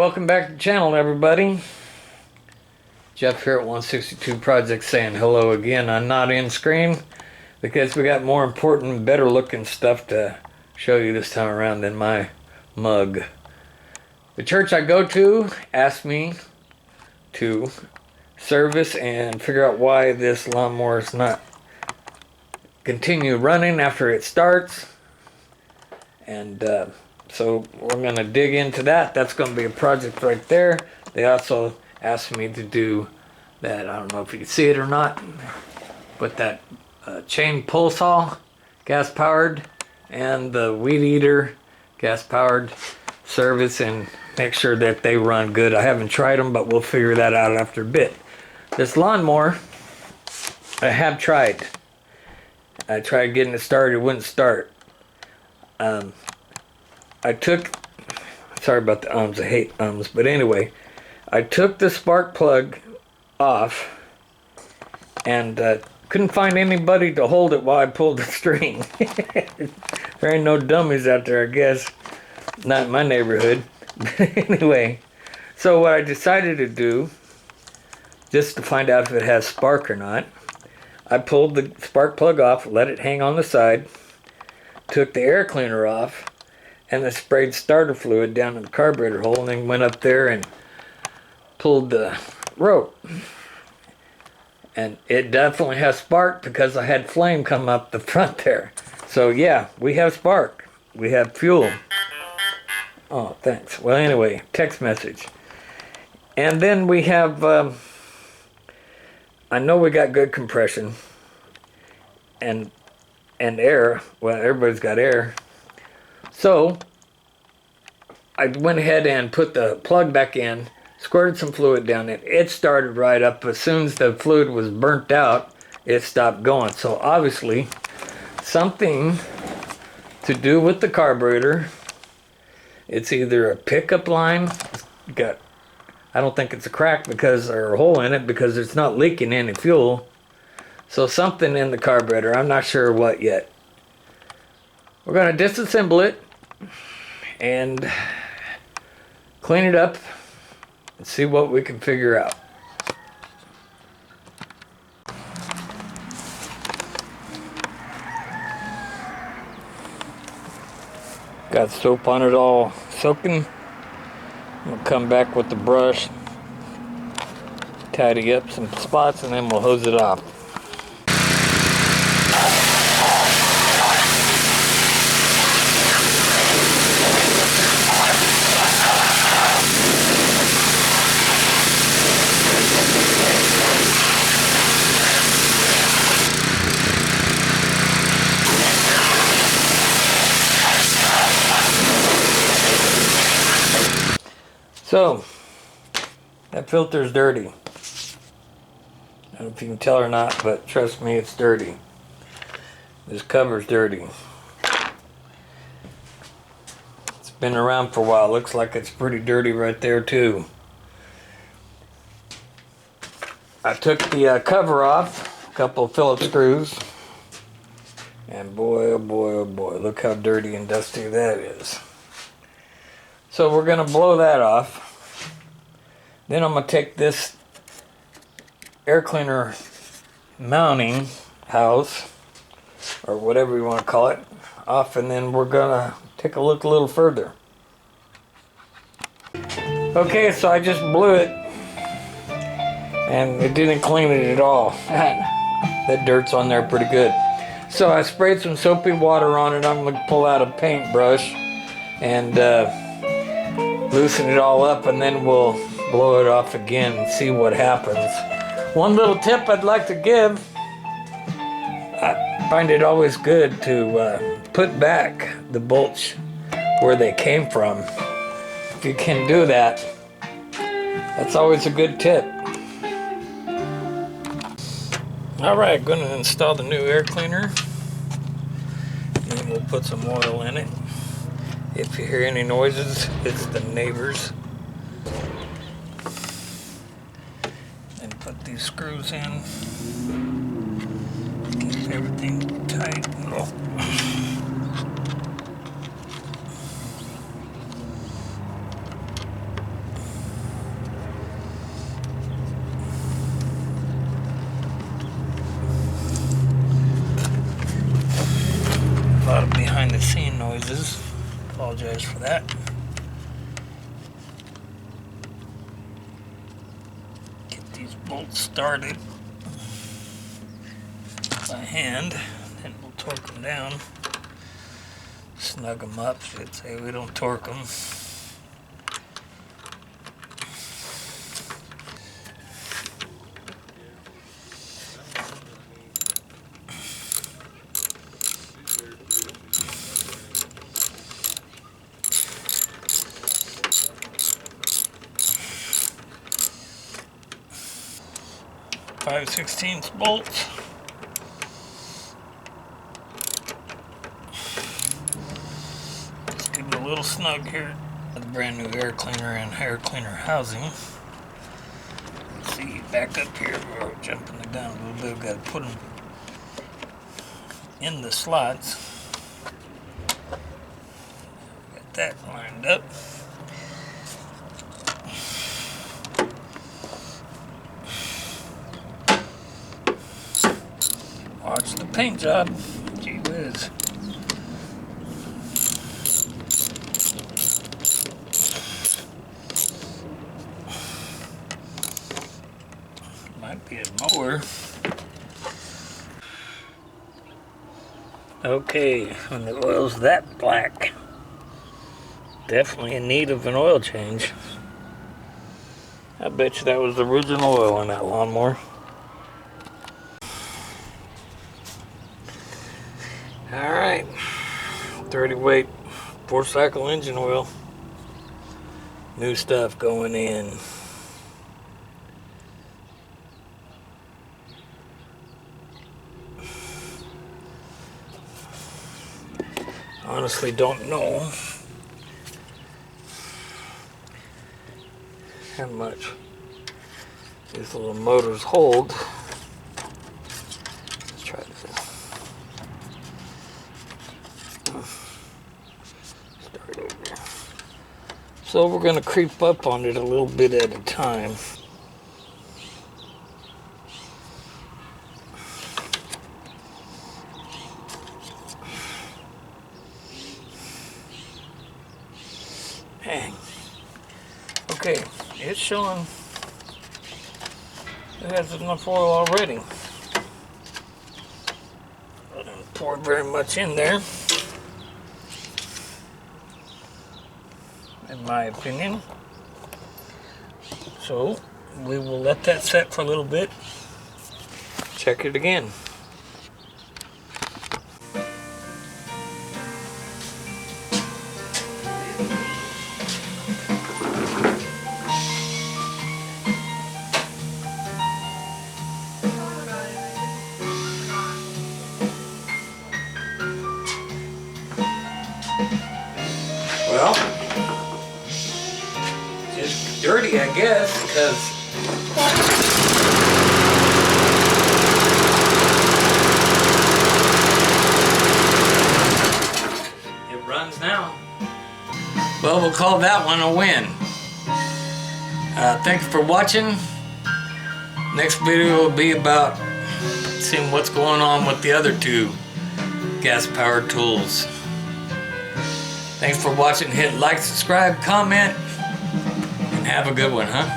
welcome back to the channel, everybody. Jeff here at 162 Project saying hello again. I'm not in screen because we got more important, better looking stuff to show you this time around than my mug. The church I go to asked me to service and figure out why this lawnmower is not continue running after it starts. And so we're going to dig into that. That's going to be a project right there. They also asked me to do that. I don't know if you can see it or not, but that chain pull saw, gas powered, and the weed eater, gas powered, service and make sure that they run good. I haven't tried them, but we'll figure that out after a bit. This lawnmower, I have tried. I tried getting it started, it wouldn't start. I took, sorry about the ums, I hate ums, but anyway, I took the spark plug off and couldn't find anybody to hold it while I pulled the string. There ain't no dummies out there, I guess. Not in my neighborhood. But anyway, so what I decided to do, just to find out if it has spark or not, I pulled the spark plug off, let it hang on the side, took the air cleaner off, and then sprayed starter fluid down in the carburetor hole, and then went up there and pulled the rope. And it definitely has spark because I had flame come up the front there. So yeah, we have spark. We have fuel. Oh, thanks. Well, anyway, text message. And then we have, I know we got good compression and air. Well, everybody's got air. So I went ahead and put the plug back in, squirted some fluid down it. It started right up. As soon as the fluid was burnt out, it stopped going. So obviously something to do with the carburetor. It's either a pickup line. It's got, I don't think it's a crack because or a hole in it because it's not leaking any fuel. So something in the carburetor. I'm not sure what yet. We're going to disassemble it and clean it up and see what we can figure out. Got soap on it all soaking. We'll come back with the brush, tidy up some spots, and then we'll hose it off. So, that filter's dirty. I don't know if you can tell or not, but trust me, it's dirty. This cover's dirty. It's been around for a while. Looks like it's pretty dirty right there too. I took the cover off, a couple of Phillips screws, and boy, oh boy, oh boy, look how dirty and dusty that is. So we're going to blow that off. Then I'm going to take this air cleaner mounting house, or whatever you want to call it, off, and then we're going to take a look a little further. Okay, so I just blew it, and it didn't clean it at all. That dirt's on there pretty good. So I sprayed some soapy water on it. I'm going to pull out a paintbrush and loosen it all up, and then we'll blow it off again and see what happens. One little tip I'd like to give, I find it always good to put back the bolts where they came from. If you can do that, that's always a good tip. Alright, going to install the new air cleaner, and we'll put some oil in it. If you hear any noises, it's the neighbors. And put these screws in. Keep everything tight. Oh. Apologize for that. Get these bolts started by hand, then we'll torque them down. Snug them up, should say. We don't torque them. Five 5/16 bolts. Just give them a little snug here. The brand new air cleaner and air cleaner housing. Let's see, back up here, we're jumping the gun a little bit. We've got to put them in the slots. Got that lined up. Watch the paint job. Gee whiz. Might be a mower. Okay, when the oil's that black, definitely in need of an oil change. I bet you that was the original oil on that lawnmower. Alright, 30 weight 4-cycle engine oil. New stuff going in. Honestly don't know how much these little motors hold. Let's try this. Start over. So we're going to creep up on it a little bit at a time. Dang. Okay, it's showing it has enough oil already. I didn't pour very much in there, in my opinion. So we will let that set for a little bit. Check it again. Well, just dirty, I guess, because it runs now. Well, we'll call that one a win. Thanks for watching. Next video will be about seeing what's going on with the other two gas-powered tools. Thanks for watching. Hit like, subscribe, comment, and have a good one, huh?